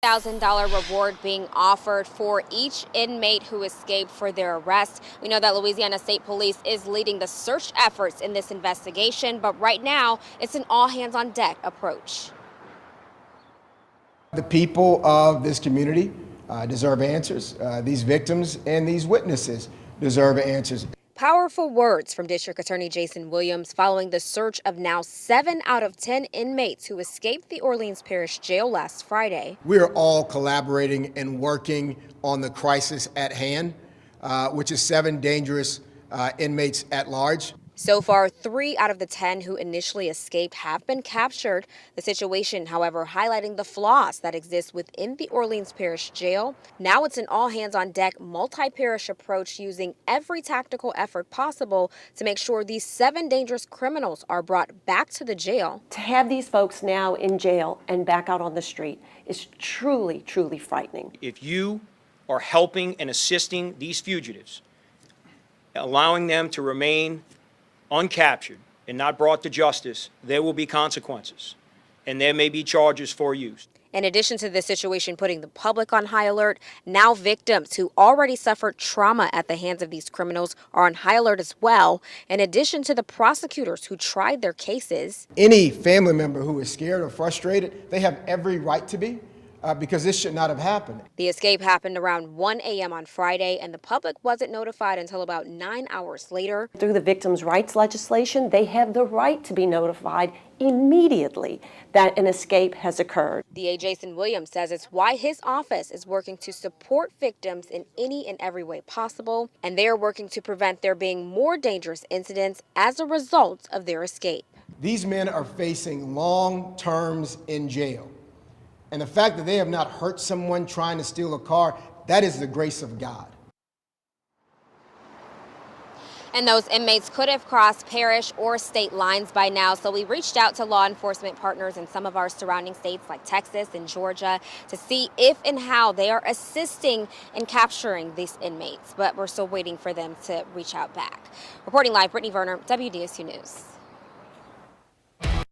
$1,000 reward being offered for each inmate who escaped for their arrest. We know that Louisiana State Police is leading the search efforts in this investigation, but right now it's an all-hands-on-deck approach. The people of this community deserve answers. These victims and these witnesses deserve answers. Powerful words from District Attorney Jason Williams following the search of now 7 out of 10 inmates who escaped the Orleans Parish Jail last Friday. We are all collaborating and working on the crisis at hand, which is 7 dangerous inmates at large. So far, 3 out of the 10 who initially escaped have been captured. The situation, however, highlighting the flaws that exist within the Orleans Parish Jail. Now it's an all-hands-on-deck, multi-parish approach using every tactical effort possible to make sure these 7 dangerous criminals are brought back to the jail. To have these folks now in jail and back out on the street is truly, truly frightening. If you are helping and assisting these fugitives, allowing them to remain uncaptured and not brought to justice, there will be consequences, and there may be charges for use. In addition to this situation putting the public on high alert, now victims who already suffered trauma at the hands of these criminals are on high alert as well, in addition to the prosecutors who tried their cases. Any family member who is scared or frustrated, they have every right to be, because this should not have happened. The escape happened around 1 a.m. on Friday, and the public wasn't notified until about 9 hours later. Through the victims' rights legislation, they have the right to be notified immediately that an escape has occurred. DA Jason Williams says it's why his office is working to support victims in any and every way possible, and they are working to prevent there being more dangerous incidents as a result of their escape. These men are facing long terms in jail. And the fact that they have not hurt someone trying to steal a car, that is the grace of God. And those inmates could have crossed parish or state lines by now, so we reached out to law enforcement partners in some of our surrounding states like Texas and Georgia to see if and how they are assisting in capturing these inmates, but we're still waiting for them to reach out back. Reporting live, Brittany Verner, WDSU News.